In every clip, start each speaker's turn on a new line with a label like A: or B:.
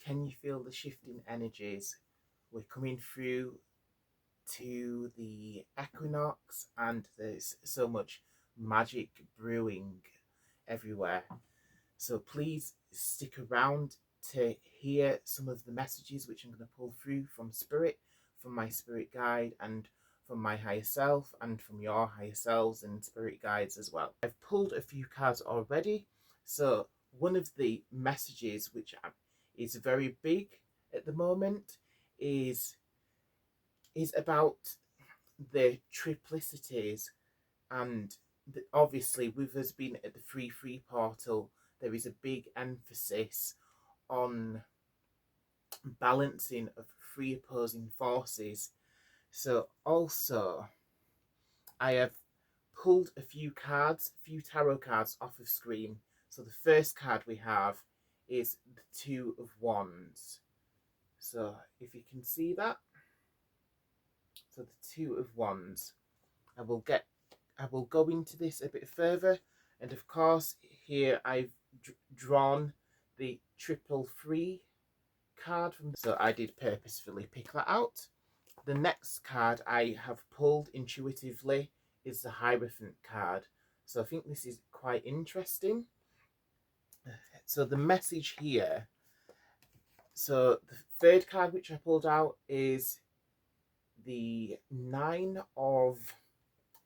A: Can you feel the shifting energies? We're coming through to the equinox, and there's so much magic brewing everywhere. So please stick around to hear some of the messages which I'm going to pull through from Spirit, from my Spirit guide, and from my higher self, and from your higher selves and Spirit guides as well. I've pulled a few cards already. So one of the messages which is very big at the moment is about the triplicities, and obviously with us being at the 3-3 portal, there is a big emphasis on balancing of three opposing forces. So also I have pulled a few tarot cards off of screen. So the first card we have is the Two of Wands. So if you can see that, so the Two of Wands. I will go into this a bit further, and of course here I've drawn the 333 card from, so I did purposefully pick that out. The next card I have pulled intuitively is the Hierophant card, so I think this is quite interesting. So the message here, so the third card which I pulled out is the Nine of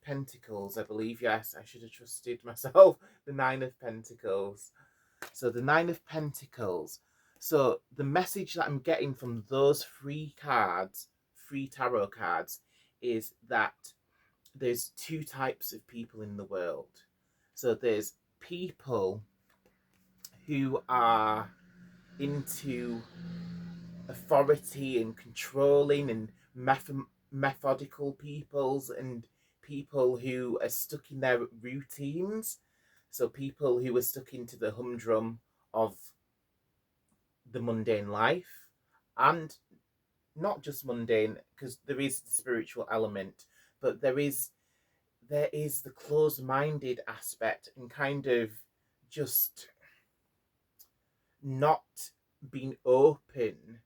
A: Pentacles, I believe. Yes, I should have trusted myself. The Nine of Pentacles. So the Nine of Pentacles. So the message that I'm getting from those three tarot cards, is that there's two types of people in the world. So there's people who are into authority and controlling and methodical peoples, and people who are stuck in their routines. So people who are stuck into the humdrum of the mundane life, and not just mundane, because there is the spiritual element, but there is the closed-minded aspect, and kind of just not being open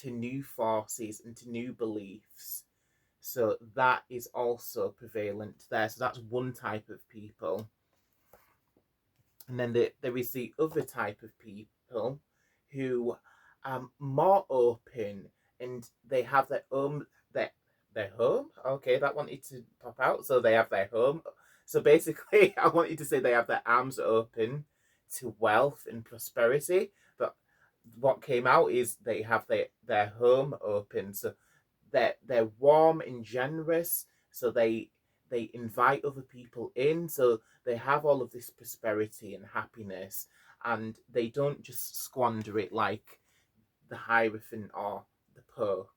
A: to new forces and to new beliefs. So that is also prevalent there. So that's one type of people. And then there is the other type of people who are more open, and they have their home. Okay, that wanted to pop out. So they have their home. So basically, I wanted to say they have their arms open to wealth and prosperity. But what came out is they have their home open. So they're warm and generous. So they invite other people in. So they have all of this prosperity and happiness, and they don't just squander it like the Hierophant or the Pope.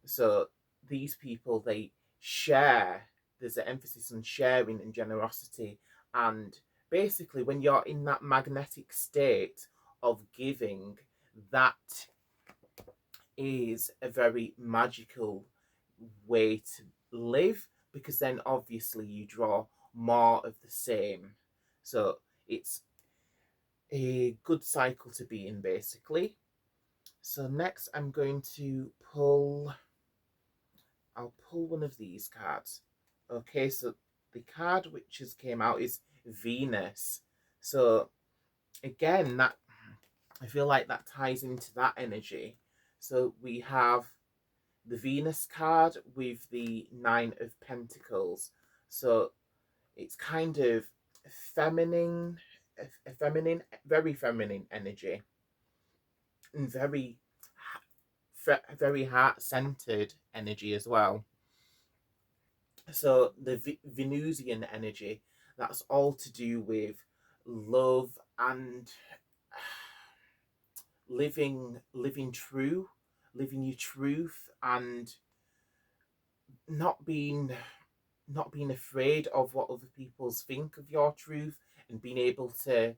A: So these people, they share. There's an emphasis on sharing and generosity, and basically when you're in that magnetic state of giving, that is a very magical way to live, because then obviously you draw more of the same. So it's a good cycle to be in, basically. So next I'm going to I'll pull one of these cards. Okay, so the card which has came out is Venus. So again, that I feel like that ties into that energy. So we have the Venus card with the Nine of Pentacles. So it's kind of feminine, very feminine energy, and very heart-centered energy as well. So the Venusian energy, that's all to do with love and living your truth, and not being afraid of what other people think of your truth, and being able to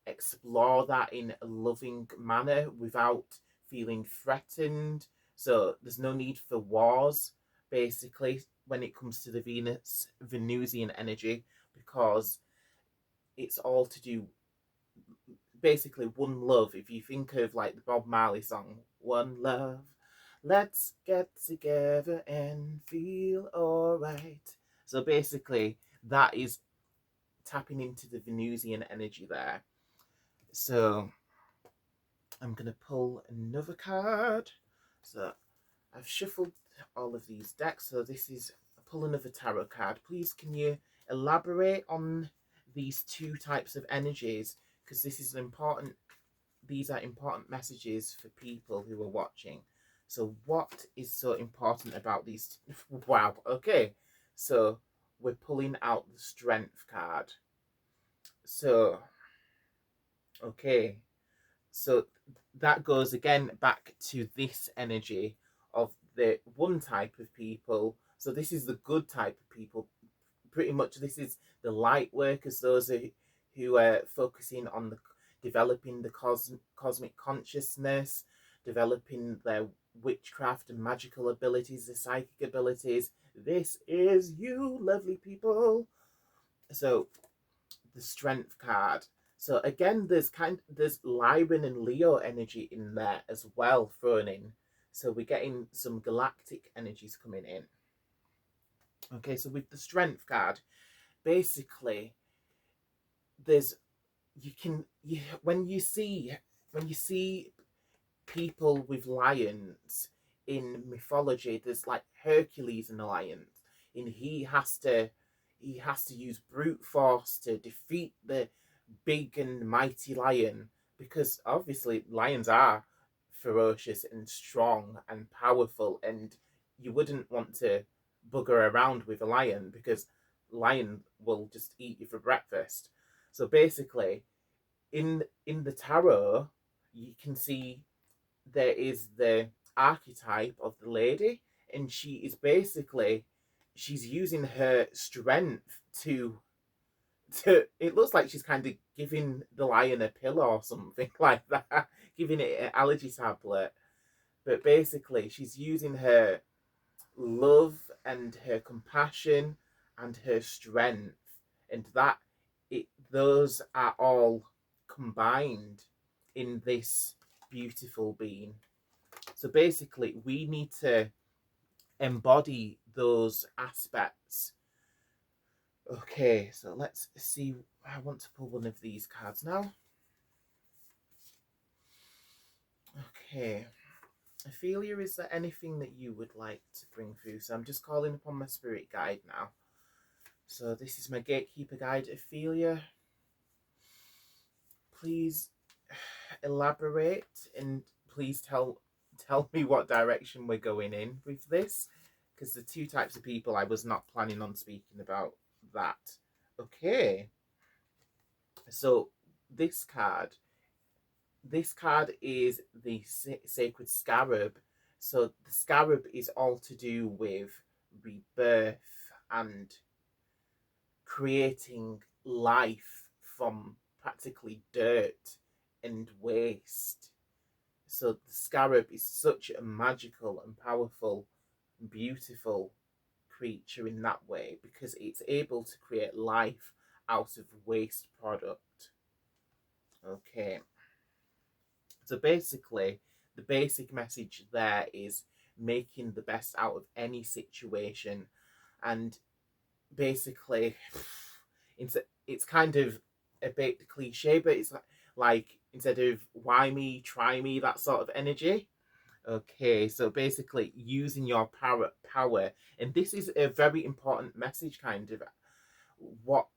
A: explore that in a loving manner without feeling threatened. So there's no need for wars, basically, when it comes to the Venusian energy, because it's all to do basically one love. If you think of like the Bob Marley song, One Love, let's get together and feel alright. So basically, that is tapping into the Venusian energy there. So I'm going to pull another card. So I've shuffled all of these decks. So this is, pull another tarot card. Please, can you elaborate on these two types of energies? Because this is an important, these are important messages for people who are watching. So what is so important about these? Wow, okay. So we're pulling out the Strength card. So, okay. So that goes again back to this energy of the one type of people. So this is the good type of people. Pretty much this is the light workers, those who are focusing on the developing the cosmic consciousness, developing their witchcraft and magical abilities, the psychic abilities. This is you, lovely people. So the Strength card. So again, there's Lyran and Leo energy in there as well thrown in. So we're getting some galactic energies coming in. Okay, so with the Strength card, basically, there's when you see people with lions in mythology, there's like Hercules and the lions, and he has to use brute force to defeat the big and mighty lion, because obviously lions are ferocious and strong and powerful, and you wouldn't want to bugger around with a lion because lion will just eat you for breakfast. So basically, in the tarot, you can see there is the archetype of the lady, and she is basically, she's using her strength to it looks like she's kind of giving the lion a pill or something like that, giving it an allergy tablet. But basically, she's using her love and her compassion and her strength, and that it those are all combined in this beautiful being. So basically, we need to embody those aspects. Okay, so let's see. I want to pull one of these cards now. Okay. Ophelia, is there anything that you would like to bring through? So I'm just calling upon my spirit guide now. So this is my gatekeeper guide, Ophelia. Please elaborate, and please tell me what direction we're going in with this, because the two types of people, I was not planning on speaking about that. Okay. So this card is the sacred scarab. So the scarab is all to do with rebirth and creating life from practically dirt and waste. So the scarab is such a magical and powerful, beautiful creature in that way, because it's able to create life out of waste product. Okay. So basically, the basic message there is making the best out of any situation, and basically, it's kind of a bit cliche, but it's like instead of why me, try me, that sort of energy. Okay, so basically using your power, and this is a very important message, kind of what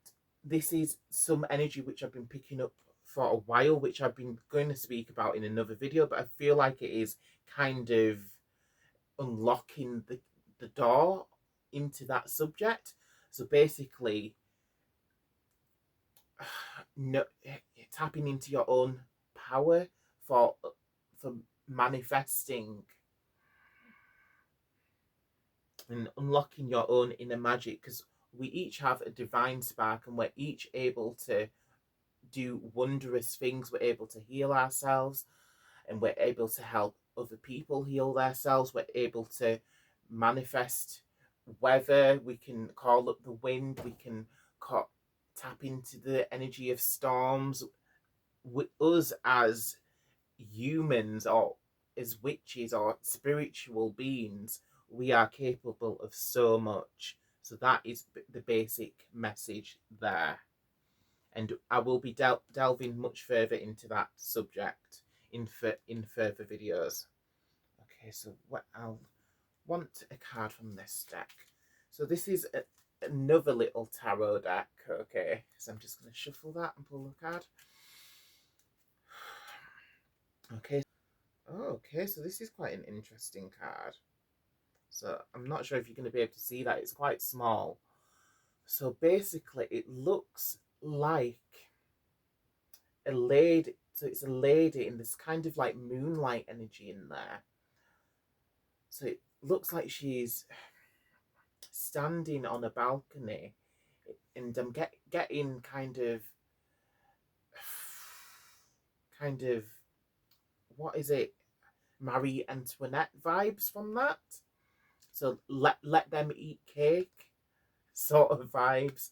A: this is, some energy which I've been picking up for a while, which I've been going to speak about in another video, but I feel like it is kind of unlocking the door into that subject. So basically, no, tapping into your own power for manifesting and unlocking your own inner magic, because we each have a divine spark, and we're each able to do wondrous things. We're able to heal ourselves, and we're able to help other people heal themselves. We're able to manifest weather. We can call up the wind. We can tap into the energy of storms. us as humans or as witches or spiritual beings, we are capable of so much. So that is the basic message there. And I will be delving much further into that subject in further videos. Okay, so what I'll want a card from this deck. So this is another little tarot deck. Okay, so I'm just going to shuffle that and pull a card. Okay. Okay, so this is quite an interesting card. So I'm not sure if you're going to be able to see that. It's quite small. So basically, it looks like a lady. So it's a lady in this kind of like moonlight energy in there. So it looks like she's standing on a balcony, and I'm getting kind of what is it? Marie Antoinette vibes from that. So let them eat cake sort of vibes,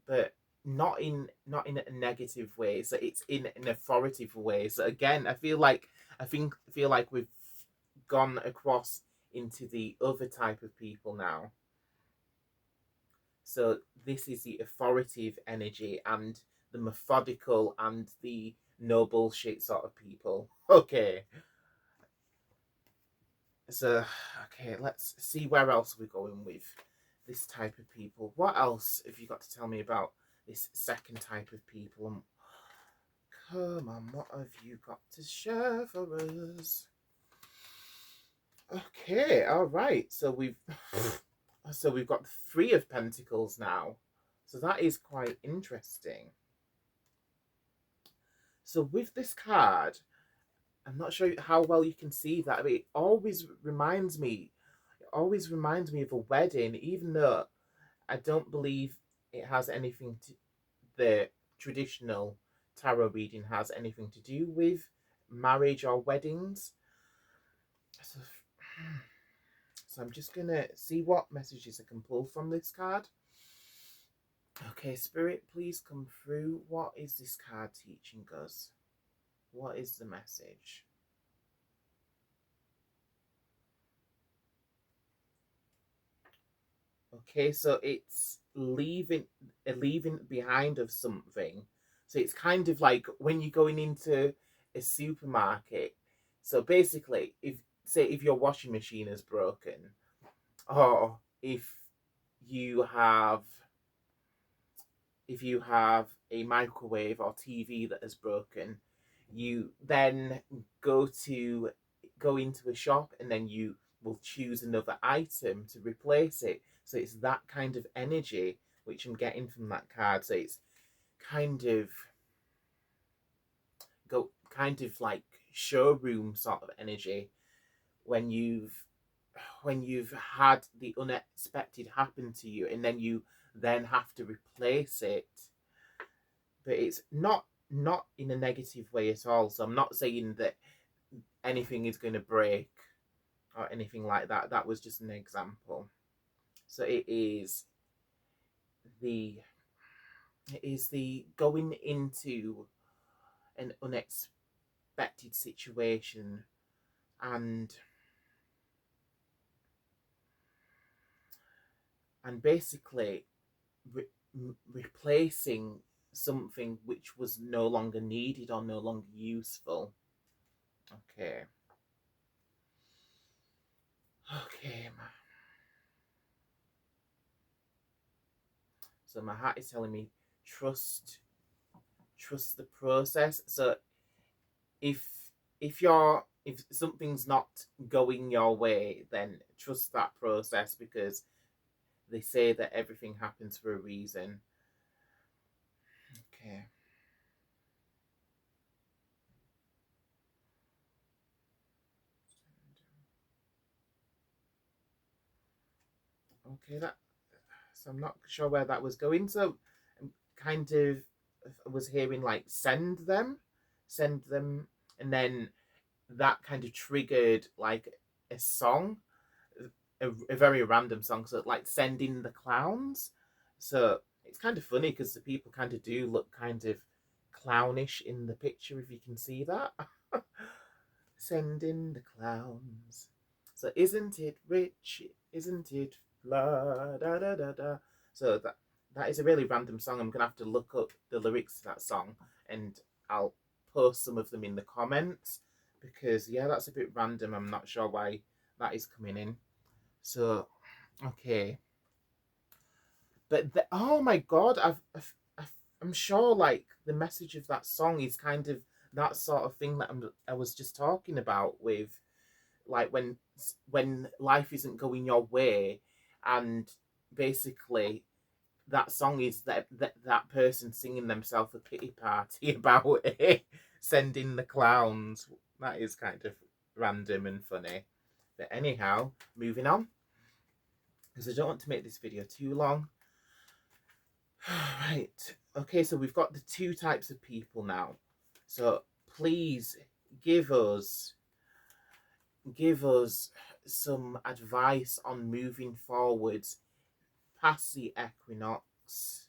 A: but not in a negative way. So it's in an authoritative way. So again, I feel like we've gone across into the other type of people now. So this is the authoritative energy and the methodical and the no bullshit sort of people. Okay. So, okay, let's see where else we're going with this type of people. What else have you got to tell me about this second type of people? Come on, what have you got to share for us? Okay, all right. So we've got the Three of Pentacles now. So that is quite interesting. So with this card, I'm not sure how well you can see that, but it always reminds me of a wedding, even though I don't believe it has anything to the traditional tarot reading has anything to do with marriage or weddings. So I'm just gonna see what messages I can pull from this card. Okay, Spirit, please come through. What is this card teaching us? What is the message? Okay, so it's leaving behind of something. So it's kind of like when you're going into a supermarket. So basically, if your washing machine is broken, or you have if you have a microwave or TV that is broken, you then go into a shop and then you will choose another item to replace it. So it's that kind of energy which I'm getting from that card. So it's kind of like showroom sort of energy when you've had the unexpected happen to you and then you then have to replace it. But it's not in a negative way at all. So I'm not saying that anything is going to break or anything like that. That was just an example. So the it is the going into an unexpected situation and basically replacing something which was no longer needed or no longer useful. Okay. Okay. So my heart is telling me trust the process. So if if something's not going your way, then trust that process, because they say that everything happens for a reason. Okay. Okay, so I'm not sure where that was going. So I'm kind of was hearing like send them, and then that kind of triggered like a song, a very random song. So like sending the clowns. So it's kind of funny because the people kind of do look kind of clownish in the picture, if you can see that. Send in the clowns. So isn't it rich? Isn't it blah da da da da? So that is a really random song. I'm gonna have to look up the lyrics to that song, and I'll post some of them in the comments, because yeah, that's a bit random. I'm not sure why that is coming in. So okay, but oh my god, I'm sure like the message of that song is kind of that sort of thing that I was just talking about with, like when life isn't going your way, and basically that song is that person singing themselves a pity party about it, sending the clowns. That is kind of random and funny. But anyhow, moving on, because I don't want to make this video too long. Right. Okay, so we've got the two types of people now. So please give us some advice on moving forwards past the equinox.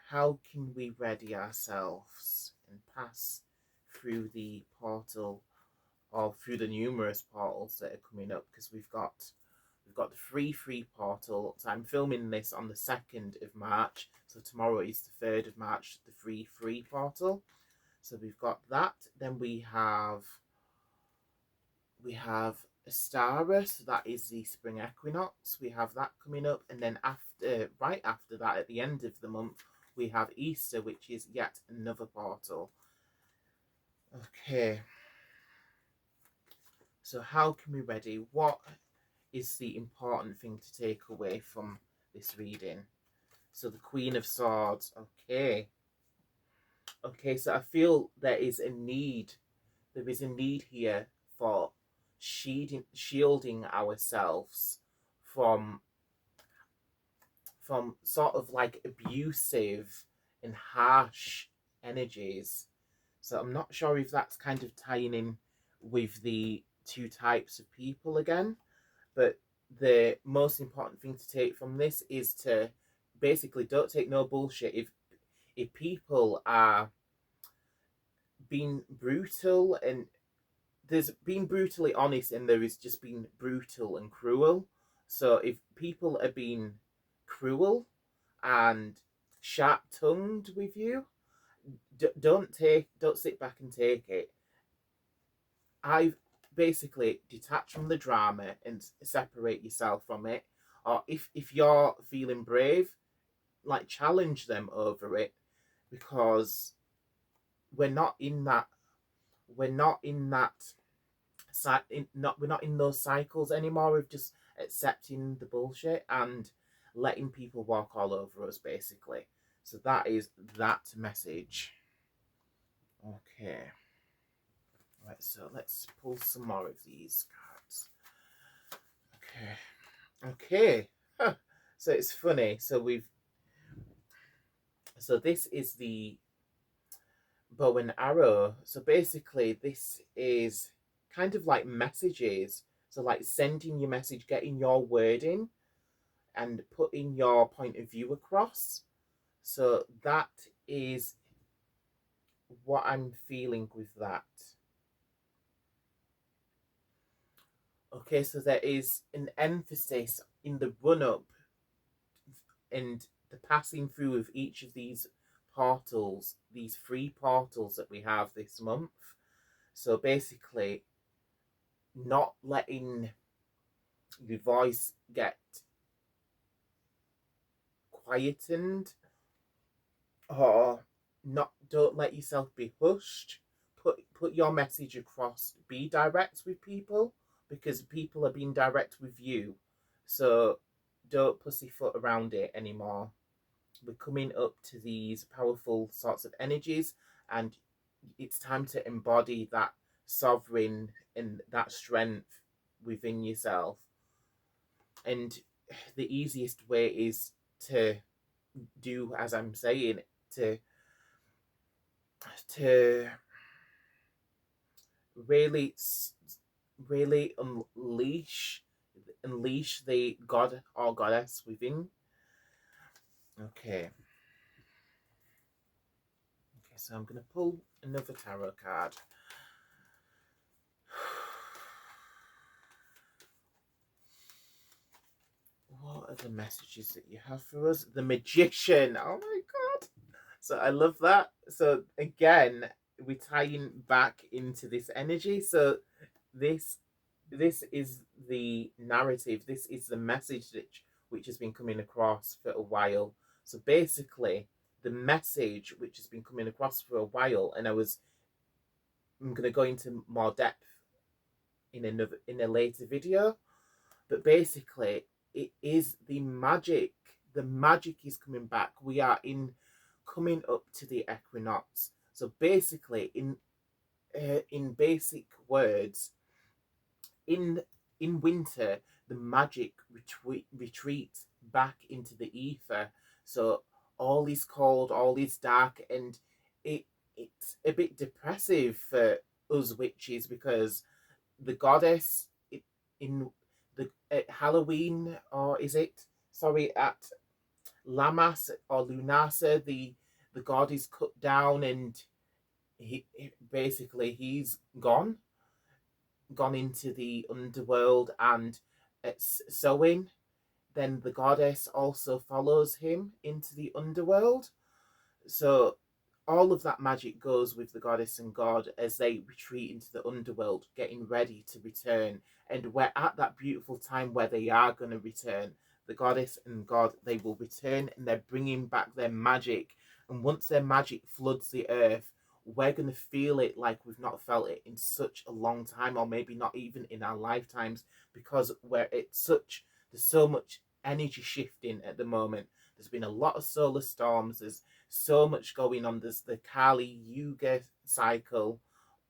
A: How can we ready ourselves and pass through the portal, or through the numerous portals that are coming up? Because we've got the free portal. So I'm filming this on the 2nd of March. So tomorrow is the 3rd of March, the free portal. So we've got that. Then we have Astara, so that is the spring equinox. We have that coming up, and then right after that, at the end of the month, we have Easter, which is yet another portal. Okay. So how can we ready? What is the important thing to take away from this reading? So the Queen of Swords. Okay. Okay, so I feel there is a need here for shielding ourselves from sort of like abusive and harsh energies. So I'm not sure if that's kind of tying in with the two types of people again, but the most important thing to take from this is to basically don't take no bullshit. If people are being brutal, and there's been brutally honest, and there is just being brutal and cruel. So if people are being cruel and sharp-tongued with you, don't sit back and take it. I've basically detach from the drama and separate yourself from it. Or if you're feeling brave, like challenge them over it, because we're not in that we're not in that we're not in those cycles anymore of just accepting the bullshit and letting people walk all over us, basically. So that is that message. Okay. Right, so let's pull some more of these cards. Okay. So it's funny. So this is the bow and arrow. So basically this is kind of like messages. So like sending your message, getting your word in, and putting your point of view across. So that is what I'm feeling with that. Okay, so there is an emphasis in the run-up and the passing through of each of these portals, these 3 portals that we have this month. So basically, not letting your voice get quietened, or don't let yourself be hushed. Put your message across. Be direct with people, because people are being direct with you. So don't pussyfoot around it anymore. We're coming up to these powerful sorts of energies, and it's time to embody that sovereign and that strength within yourself. And the easiest way is to do as I'm saying, to really unleash the god or goddess within. Okay. so I'm going to pull another tarot card. What are the messages that you have for us? The Magician. Oh my god. So I love that. So again, we're tying back into this energy. So this is the narrative. This is the message which has been coming across for a while. So basically, the message which has been coming across for a while, and I'm going to go into more depth in a later video, but basically it is the magic. The magic is coming back. We are coming up to the equinox. So basically, in basic words, in winter, the magic retreats back into the ether. So all is cold, all is dark, and it's a bit depressive for us witches, because the goddess in the at Halloween, or is it, sorry, at Lammas or Lunasa, the god is cut down, and basically he's gone into the underworld, and it's Samhain. Then the goddess also follows him into the underworld. So all of that magic goes with the goddess and god as they retreat into the underworld, getting ready to return. And we're at that beautiful time where they are going to return. The goddess and god, they will return, and they're bringing back their magic. And once their magic floods the earth, we're going to feel it like we've not felt it in such a long time, or maybe not even in our lifetimes, because there's so much energy shifting at the moment. There's been a lot of solar storms. There's so much going on. There's the Kali Yuga cycle.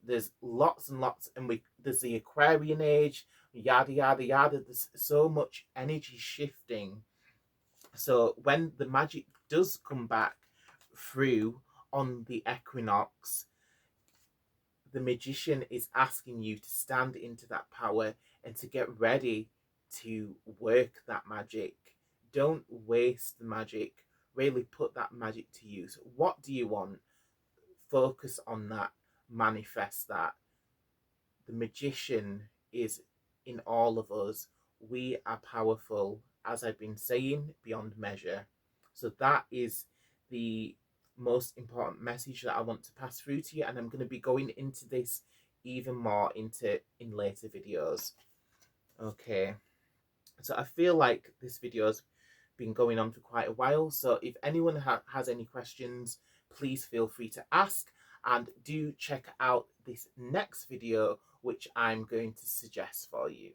A: There's lots and lots, and there's the Aquarian age, yada yada yada. There's so much energy shifting. So when the magic does come back through on the equinox, the magician is asking you to stand into that power and to get ready to work that magic. Don't waste the magic. Really put that magic to use. What do you want? Focus on that. Manifest that. The magician is in all of us. We are powerful, as I've been saying, beyond measure. So that is the most important message that I want to pass through to you, and I'm going to be going into this even more in later videos. Okay, so I feel like this video has been going on for quite a while, so if anyone has any questions, please feel free to ask, and do check out this next video which I'm going to suggest for you.